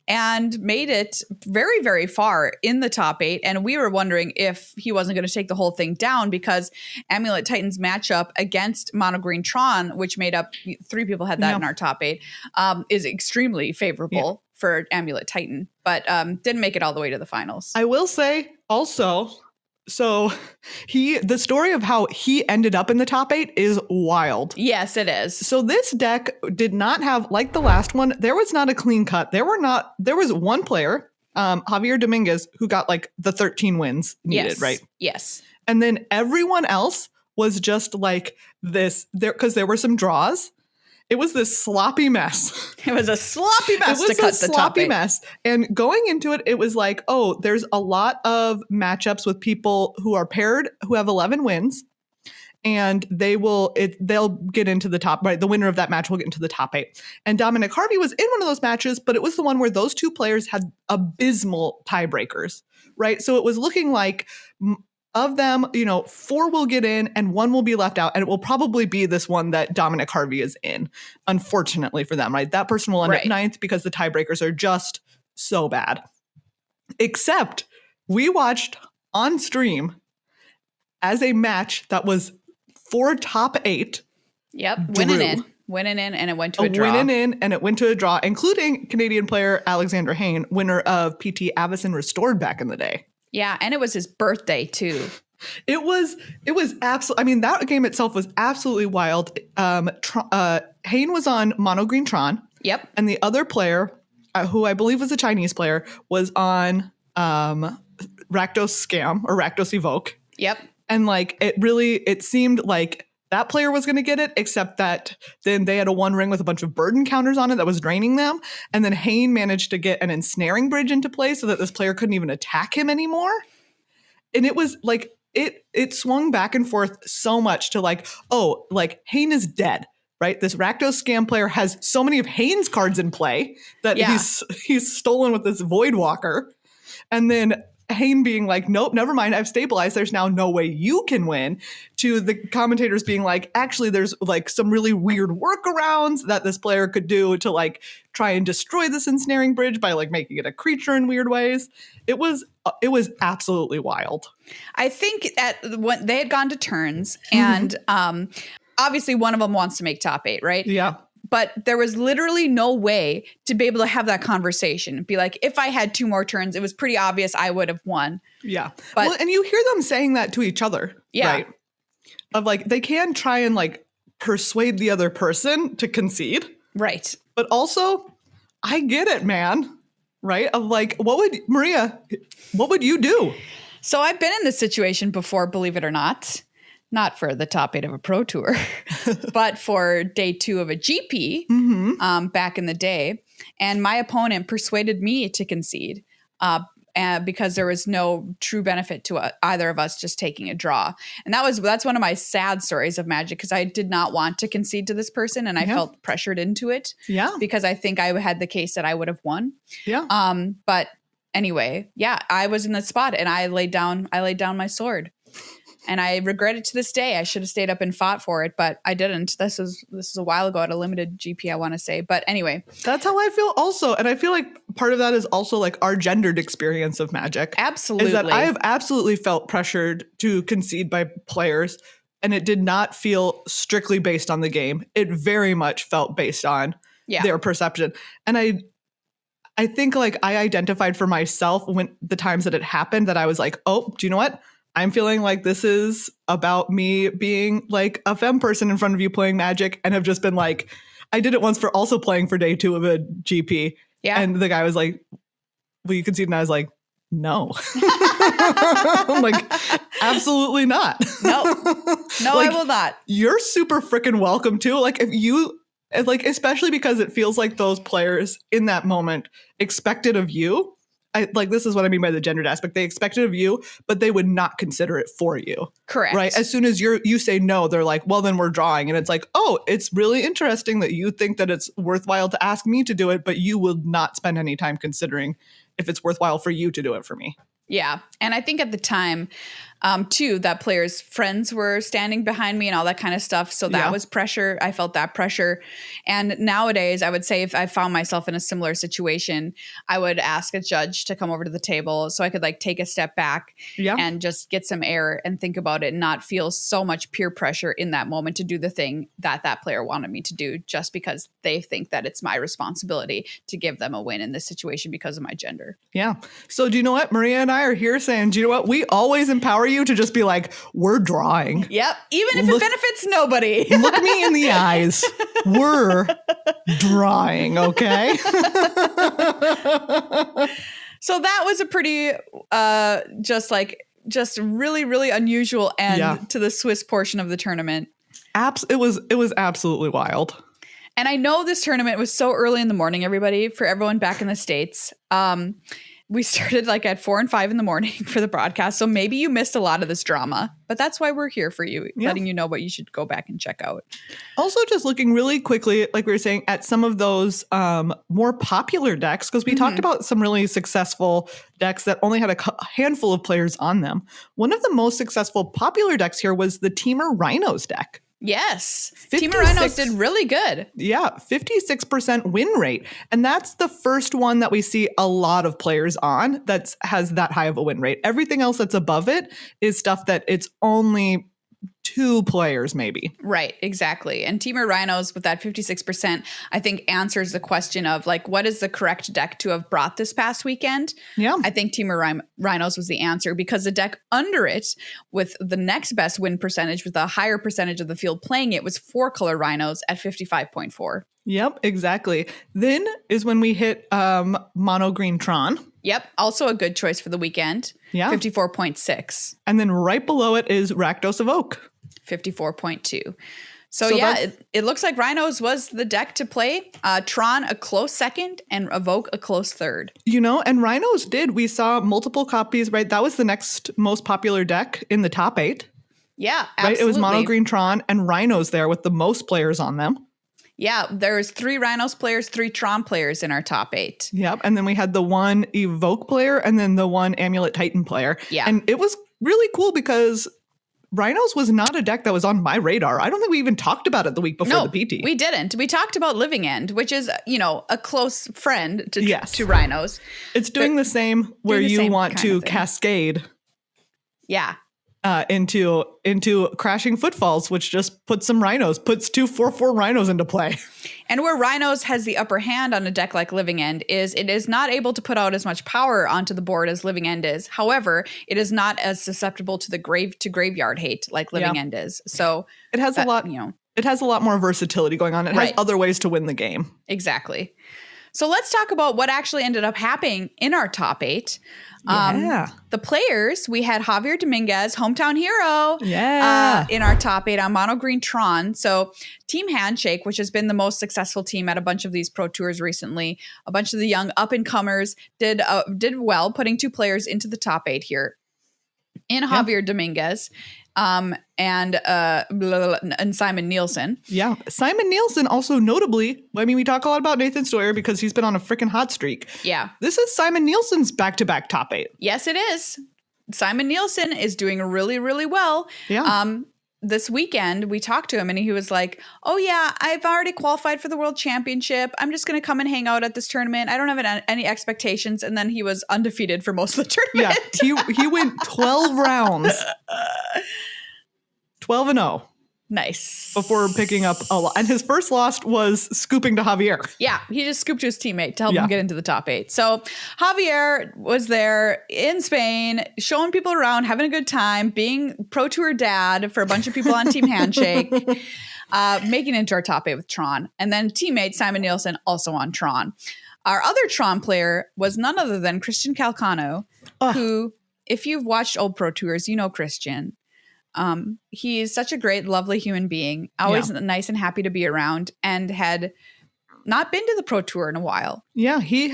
and made it very, very far in the top 8. And we were wondering if he wasn't going to take the whole thing down because Amulet Titan's matchup against Mono Green Tron, which made up 3 people had that in our top 8, is extremely favorable for Amulet Titan, but didn't make it all the way to the finals. I will say also... So the story of how he ended up in the top 8 is wild. Yes, it is. So this deck did not have, like the last one, there was not a clean cut. There was one player, Javier Dominguez, who got like the 13 wins needed, right? Yes. And then everyone else was just like this, because there were some draws. It was this sloppy mess. It was a sloppy mess to cut the top 8. Mess. And going into it, it was like, oh, there's a lot of matchups with people who are paired, who have 11 wins. And they'll get into the top, right? The winner of that match will get into the top 8. And Dominic Harvey was in one of those matches, but it was the one where those 2 players had abysmal tiebreakers, right? So it was looking like... of them, 4 will get in and 1 will be left out. And it will probably be this one that Dominic Harvey is in, unfortunately for them, right? That person will end up 9th because the tiebreakers are just so bad. Except we watched on stream as a match that was for top 8. Yep, winning in, and it went to a draw. Winning in, and it went to a draw, including Canadian player Alexander Hayne, winner of PT Avison Restored back in the day. Yeah, and it was his birthday too. It was absolutely. I mean, that game itself was absolutely wild. Hayne was on Mono Green Tron. Yep, and the other player, who I believe was a Chinese player, was on Rakdos Scam or Rakdos Evoke. Yep, and like it seemed like that player was going to get it, except that then they had a 1 ring with a bunch of burden counters on it that was draining them. And then Hayne managed to get an ensnaring bridge into play so that this player couldn't even attack him anymore. And it was like, it swung back and forth so much to like, oh, like Hayne is dead, right? This Rakdos Scam player has so many of Hayne's cards in play that he's stolen with this Void Walker. And then Hayne being like, nope, never mind, I've stabilized. There's now no way you can win. To the commentators being like, actually, there's like some really weird workarounds that this player could do to like try and destroy this ensnaring bridge by like making it a creature in weird ways. It was absolutely wild. I think when they had gone to turns, and obviously one of them wants to make top 8, right? Yeah. But there was literally no way to be able to have that conversation. Be like, if I had 2 more turns, it was pretty obvious I would have won. Yeah. But, well, and you hear them saying that to each other. Yeah. Right? Of like, they can try and like persuade the other person to concede. Right. But also, I get it, man. Right? Of like, Maria, what would you do? So I've been in this situation before, believe it or not. Not for the top 8 of a pro tour, but for day 2 of a GP back in the day. And my opponent persuaded me to concede because there was no true benefit to either of us just taking a draw. And that's one of my sad stories of Magic, because I did not want to concede to this person, and I felt pressured into it. Yeah. Because I think I had the case that I would have won. Yeah. But anyway, I was in the spot, and I laid down my sword. And I regret it to this day. I should have stayed up and fought for it, but I didn't. This was a while ago at a limited GP, I want to say. But anyway. That's how I feel also. And I feel like part of that is also like our gendered experience of Magic. Absolutely. Is that I have absolutely felt pressured to concede by players, and it did not feel strictly based on the game. It very much felt based on their perception. And I think like I identified for myself when the times that it happened that I was like, oh, do you know what? I'm feeling like this is about me being like a femme person in front of you playing Magic, and have just been like, I did it once for also playing for day 2 of a GP. Yeah. And the guy was like, will you concede? And I was like, no. I'm like, absolutely not. No, like, I will not. You're super freaking welcome too. Like if you, like, especially because it feels like those players in that moment expected of you. This is what I mean by the gendered aspect. They expect it of you, but they would not consider it for you. Correct. Right? As soon as you say no, they're like, well, then we're drawing. And it's like, oh, it's really interesting that you think that it's worthwhile to ask me to do it, but you will not spend any time considering if it's worthwhile for you to do it for me. Yeah. And I think at the time, too, that players' friends were standing behind me and all that kind of stuff. So that was pressure. I felt that pressure. And nowadays, I would say if I found myself in a similar situation, I would ask a judge to come over to the table so I could like take a step back and just get some air and think about it and not feel so much peer pressure in that moment to do the thing that player wanted me to do just because they think that it's my responsibility to give them a win in this situation because of my gender. Yeah. So do you know what? Maria and I are here saying, do you know what? We always empower you to just be like, we're drawing. Yep. Even if it benefits nobody. Look me in the eyes. We're drawing, okay? So that was a pretty just really, really unusual end to the Swiss portion of the tournament. It was absolutely wild. And I know this tournament was so early in the morning, everybody, for everyone back in the States. We started like at 4 and 5 in the morning for the broadcast. So maybe you missed a lot of this drama, but that's why we're here for you, letting you know what you should go back and check out. Also, just looking really quickly, like we were saying, at some of those more popular decks, because we talked about some really successful decks that only had a handful of players on them. One of the most successful popular decks here was the Teamer Rhinos deck. Yes. 56 Team of Rhinos did really good. Yeah, 56% win rate. And that's the first one that we see a lot of players on that has that high of a win rate. Everything else that's above it is stuff that it's only 2 players maybe. Right, exactly. And Team of Rhinos with that 56%, I think answers the question of like, what is the correct deck to have brought this past weekend? Yeah. I think Team of Rhinos was the answer because the deck under it with the next best win percentage with a higher percentage of the field playing it was 4-color Rhinos at 55.4. Yep, exactly. Then is when we hit Mono Green Tron. Yep, also a good choice for the weekend. Yeah. 54.6. And then right below it is Rakdos of Oak. 54.2. So yeah, it looks like Rhinos was the deck to play. Tron a close second and Evoke a close third. You know, and Rhinos we saw multiple copies, right? That was the next most popular deck in the top 8. Yeah, absolutely. Right? It was Mono Green Tron and Rhinos there with the most players on them. Yeah, there's 3 Rhinos players, 3 Tron players in our top 8. Yep. And then we had the 1 Evoke player and then the 1 Amulet Titan player. Yeah. And it was really cool because Rhinos was not a deck that was on my radar. I don't think we even talked about it the week before the PT. We didn't. We talked about Living End, which is, a close friend to Rhinos. It's doing the same where you want to cascade. Yeah. Into Crashing Footfalls, which just puts 2 4/4 Rhinos into play. And where Rhinos has the upper hand on a deck like Living End is it is not able to put out as much power onto the board as Living End is. However, it is not as susceptible to the graveyard hate like Living End is. So it has a lot. It has a lot more versatility going on. It has other ways to win the game. Exactly. So let's talk about what actually ended up happening in our top 8. The players, we had Javier Dominguez, hometown hero, in our top 8 on Mono Green Tron. So Team Handshake, which has been the most successful team at a bunch of these pro tours recently, a bunch of the young up and comers did well, putting 2 players into the top 8 here. In Javier Dominguez, and Simon Nielsen. Yeah. Simon Nielsen also notably, we talk a lot about Nathan Stoyer because he's been on a freaking hot streak. Yeah. This is Simon Nielsen's back-to-back top 8. Yes, it is. Simon Nielsen is doing really, really well. Yeah. This weekend, we talked to him and he was like, oh yeah, I've already qualified for the World Championship. I'm just going to come and hang out at this tournament. I don't have any expectations. And then he was undefeated for most of the tournament. Yeah, he went 12 rounds. 12-0. Nice. Before picking up a lot. And his first loss was scooping to Javier. Yeah, he just scooped to his teammate to help him get into the top 8. So Javier was there in Spain, showing people around, having a good time, being pro tour dad for a bunch of people on Team Handshake, making it into our top 8 with Tron. And then teammate Simon Nielsen also on Tron. Our other Tron player was none other than Christian Calcano, who, if you've watched old pro tours, you know Christian. He is such a great, lovely human being, always nice and happy to be around, and had not been to the pro tour in a while. Yeah, he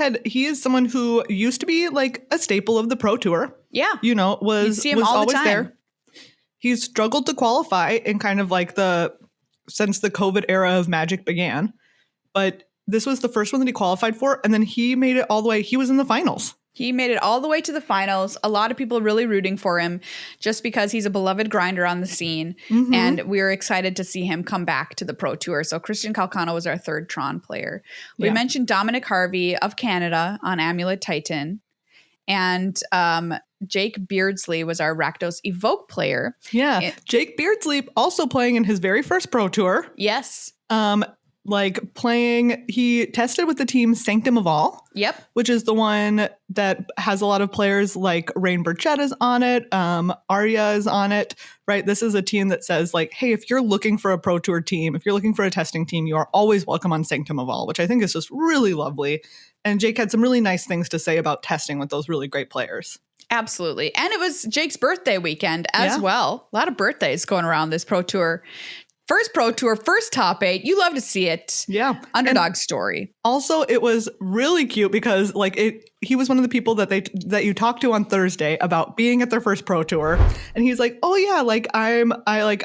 is someone who used to be like a staple of the pro tour. Yeah. Was always there. He's struggled to qualify in kind of like since the COVID era of Magic began. But this was the first one that he qualified for, and then he made it all the way. He was in the finals. He made it all the way to the finals. A lot of people really rooting for him just because he's a beloved grinder on the scene. Mm-hmm. And we're excited to see him come back to the Pro Tour. So Christian Calcano was our 3rd Tron player. We mentioned Dominic Harvey of Canada on Amulet Titan. And Jake Beardsley was our Rakdos Evoke player. Yeah. Jake Beardsley also playing in his very first Pro Tour. Yes. He tested with the team Sanctum of All. Yep. Which is the one that has a lot of players like Rain Burchetta's on it. Arya is on it, right? This is a team that says like, hey, if you're looking for a pro tour team, if you're looking for a testing team, you are always welcome on Sanctum of All, which I think is just really lovely. And Jake had some really nice things to say about testing with those really great players. Absolutely. And it was Jake's birthday weekend as well. A lot of birthdays going around this pro tour. First pro tour, first top 8. You love to see it. Yeah. Underdog story. Also, it was really cute because he was one of the people that you talked to on Thursday about being at their first pro tour. And he's like, oh yeah,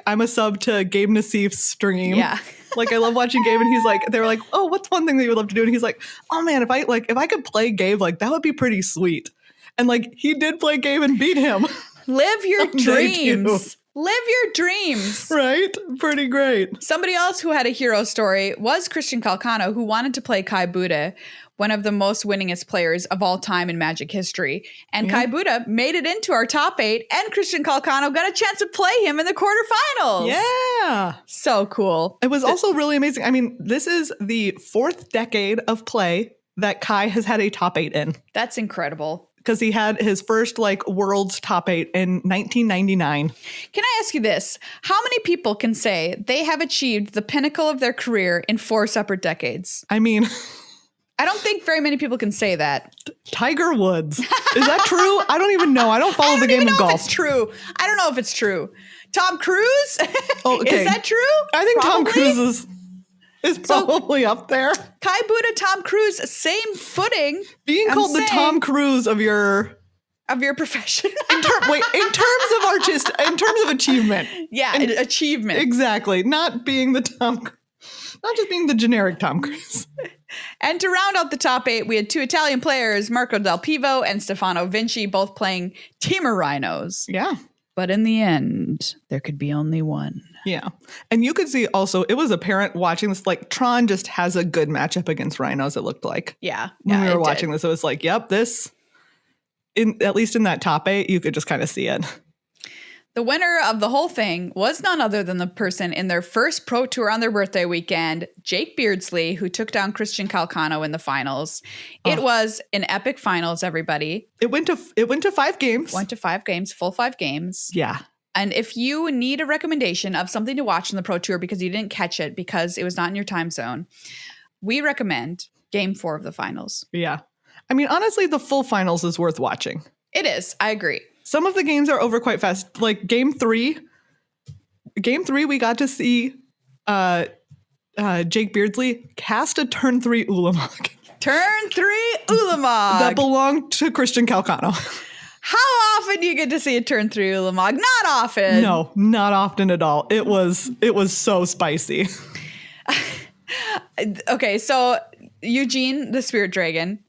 I'm a sub to Gabe Nassif's stream. Yeah. I love watching Gabe. And they were like, oh, what's one thing that you would love to do? And he's like, oh man, if I could play Gabe, that would be pretty sweet. And he did play Gabe and beat him. Live your dreams. Live your dreams. Right? Pretty great. Somebody else who had a hero story was Christian Calcano, who wanted to play Kai Buddha, one of the most winningest players of all time in Magic history. And Kai Buddha made it into our top 8, and Christian Calcano got a chance to play him in the quarterfinals. Yeah. So cool. It was also really amazing. I mean, this is the 4th decade of play that Kai has had a top 8 in. That's incredible. Because he had his first world's top 8 in 1999. Can I ask you this? How many people can say they have achieved the pinnacle of their career in 4 separate decades? I mean, I don't think very many people can say that. Tiger Woods. Is that true? I don't even know. I don't follow the game of golf. It's true. I don't know if it's true. Tom Cruise? Oh, okay. Is that true? I think Probably? Tom Cruise is probably up there. Kai Buddha, Tom Cruise, same footing. Being called the Tom Cruise of your profession. in terms of achievement. Yeah, achievement. Exactly. Not just being the generic Tom Cruise. And to round out the top 8, we had 2 Italian players, Marco Del Pivo and Stefano Vinci, both playing Teamer Rhinos. Yeah. But in the end, there could be only one. Yeah. And you could see also, it was apparent watching this, Tron just has a good matchup against Rhinos, it looked like. Yeah. When we were watching this, it was yep, this, at least in that top 8, you could just kind of see it. The winner of the whole thing was none other than the person in their first Pro Tour on their birthday weekend, Jake Beardsley, who took down Christian Calcano in the finals. It was an epic finals, everybody. It went to 5 games. Went to 5 games, full 5 games. Yeah. And if you need a recommendation of something to watch in the Pro Tour because you didn't catch it because it was not in your time zone, we recommend Game 4 of the finals. Yeah. I mean, honestly, the full finals is worth watching. It is. I agree. Some of the games are over quite fast. Game 3, we got to see Jake Beardsley cast a turn 3 Ulamog. Turn 3 Ulamog. That belonged to Christian Calcano. How often do you get to see a turn 3 Ulamog? Not often. No, not often at all. It was so spicy. Okay, so Eugene, the Spirit Dragon,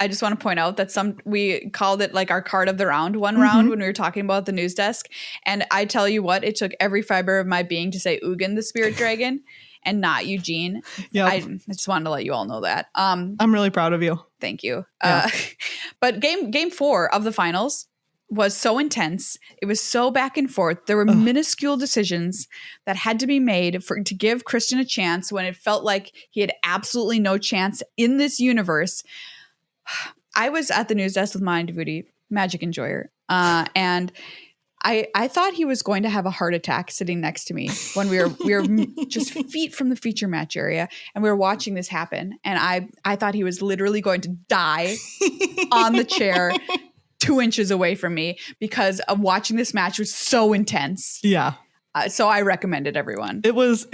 I just want to point out that we called it our card of the round, round when we were talking about the news desk. And I tell you what, it took every fiber of my being to say Ugin, the Spirit Dragon, and not Eugene. Yeah, I just wanted to let you all know that. I'm really proud of you. Thank you. Yeah. But game 4 of the finals was so intense. It was so back and forth. There were minuscule decisions that had to be made to give Christian a chance when it felt like he had absolutely no chance in this universe. I was at the news desk with Mind Voodie, Magic enjoyer, and I thought he was going to have a heart attack sitting next to me when we were just feet from the feature match area, and we were watching this happen. And I thought he was literally going to die on the chair 2 inches away from me because of watching this match was so intense. Yeah. So I recommend it, everyone. It was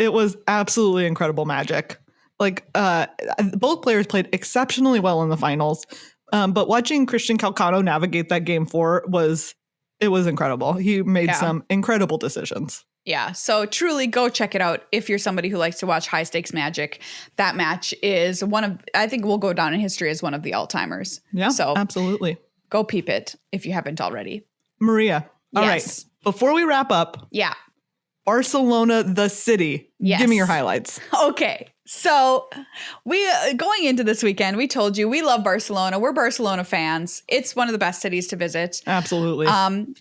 absolutely incredible magic. Both players played exceptionally well in the finals. But watching Christian Calcano navigate that game 4 was incredible. He made some incredible decisions. Yeah. So truly go check it out. If you're somebody who likes to watch high stakes magic, that match is I think will go down in history as one of the all-timers. Yeah, so absolutely. Go peep it if you haven't already. Maria. All right. Before we wrap up. Yeah. Barcelona, the city. Yes. Give me your highlights. Okay. So going into this weekend, we told you we love Barcelona. We're Barcelona fans. It's one of the best cities to visit. Absolutely.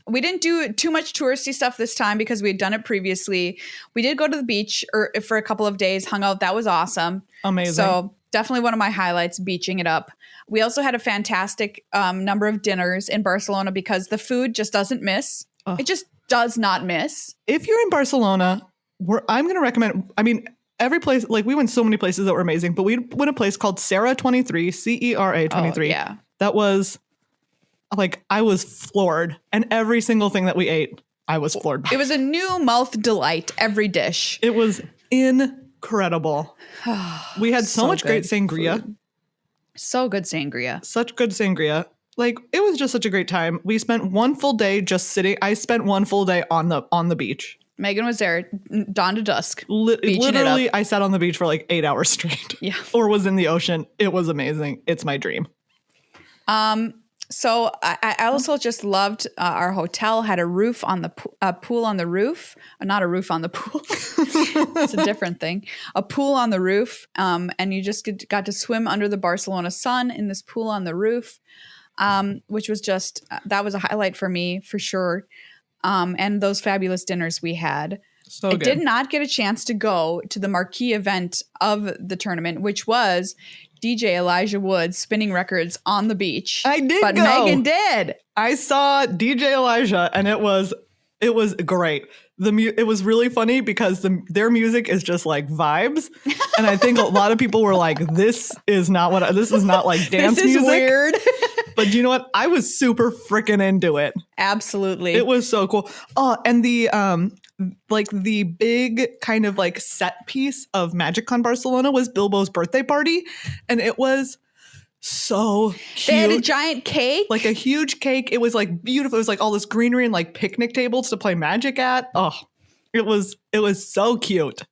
We didn't do too much touristy stuff this time because we had done it previously. We did go to the beach for a couple of days, hung out. That was awesome. Amazing. So definitely one of my highlights, beaching it up. We also had a fantastic number of dinners in Barcelona because the food just doesn't miss. It just does not miss. If you're in Barcelona, I'm going to recommend, every place, we went so many places that were amazing, but we went a place called Cera 23, CERA 23. Oh, yeah. That was I was floored. And every single thing that we ate, I was floored by. It was a new mouth delight, every dish. It was incredible. We had so much great sangria. Food. So good sangria. Such good sangria. It was just such a great time. We spent one full day just sitting. I spent one full day on the beach. Meghan was there dawn to dusk. Literally, I sat on the beach for 8 hours straight. Yeah. Or was in the ocean. It was amazing. It's my dream. So I also just loved our hotel had a roof on the pool on the roof, not a roof on the pool. It's a different thing. A pool on the roof, and you just got to swim under the Barcelona sun in this pool on the roof, which was just that was a highlight for me for sure. And those fabulous dinners we had. So good. I did not get a chance to go to the marquee event of the tournament, which was DJ Elijah Wood spinning records on the beach. I did but go. Meghan did. I saw DJ Elijah and it was great. It was really funny because their music is just like vibes. And I think a lot of people were like, this is not like dance this is music. Weird. But you know what? I was super freaking into it. Absolutely. It was so cool. Oh, and the the big kind of like set piece of MagicCon Barcelona was Bilbo's birthday party. And it was so cute. They had a giant cake. Like a huge cake. It was like beautiful. It was like all this greenery and like picnic tables to play Magic at. Oh, it was so cute.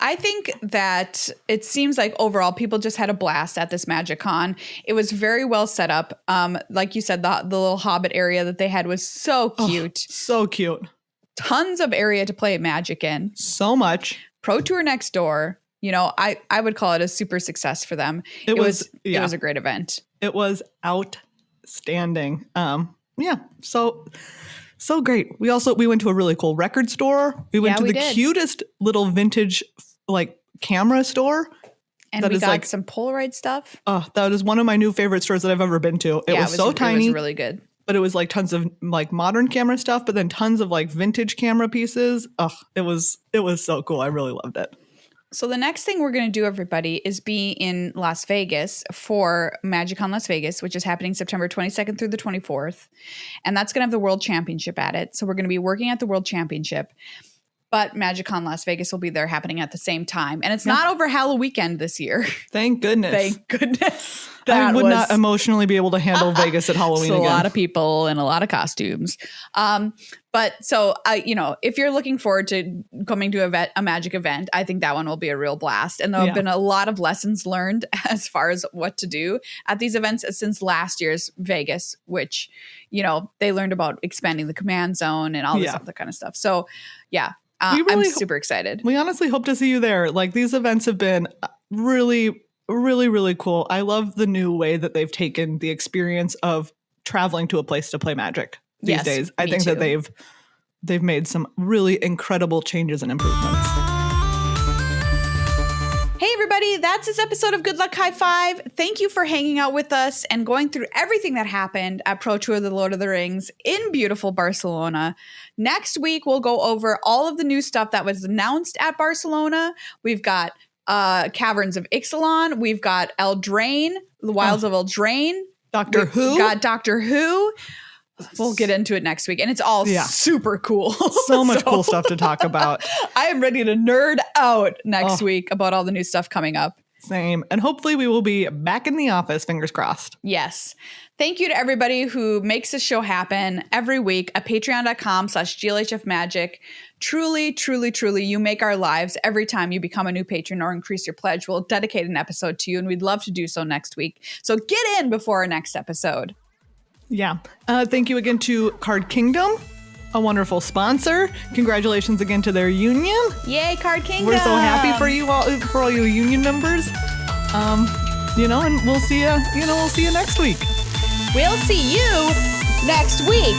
I think that it seems like overall people just had a blast at this MagicCon. It was very well set up. Like you said, the little Hobbit area that they had was so cute. Oh, so cute. Tons of area to play Magic in. So much. Pro Tour next door. You know, I would call it a super success for them. It was a great event. It was outstanding. So great. We went to a really cool record store. We went to the cutest little vintage like camera store. And we got some Polaroid stuff. Oh, that is one of my new favorite stores that I've ever been to. It was so tiny. It was really good. But it was like tons of like modern camera stuff, but then tons of like vintage camera pieces. Oh, it was so cool. I really loved it. So the next thing we're going to do, everybody, is be in Las Vegas for MagicCon Las Vegas, which is happening September 22nd through the 24th. And that's going to have the World Championship at it. So we're going to be working at the World Championship. But MagicCon Las Vegas will be there happening at the same time. And it's not over Halloween weekend this year. Thank goodness. Thank goodness. I would not emotionally be able to handle Vegas at Halloween again. A lot of people and a lot of costumes. But so, if you're looking forward to coming to a Magic event, I think that one will be a real blast. And there have been a lot of lessons learned as far as what to do at these events since last year's Vegas, which, they learned about expanding the command zone and all this other kind of stuff. So, I'm super excited. We honestly hope to see you there. Like, these events have been really, really, really cool. I love the new way that they've taken the experience of traveling to a place to play Magic these days. I think that they've made some really incredible changes and improvements. Hey everybody, that's this episode of Good Luck High Five. Thank you for hanging out with us and going through everything that happened at Pro Tour of the Lord of the Rings in beautiful Barcelona. Next week, we'll go over all of the new stuff that was announced at Barcelona. We've got Caverns of Ixalan. We've got Eldraine, the Wilds of Eldraine. Doctor Who. We've got Doctor Who. We'll get into it next week. And it's all super cool. So much cool stuff to talk about. I am ready to nerd out next week about all the new stuff coming up. Same. And hopefully we will be back in the office, fingers crossed. Yes. Thank you to everybody who makes this show happen every week at patreon.com/GLHF Truly, truly, truly, you make our lives every time you become a new patron or increase your pledge. We'll dedicate an episode to you, and we'd love to do so next week. So get in before our next episode. Yeah. Thank you again to Card Kingdom, a wonderful sponsor. Congratulations again to their union. Yay, Card Kingdom. We're so happy for you all, for all you union members. And we'll see you, we'll see you next week. We'll see you next week.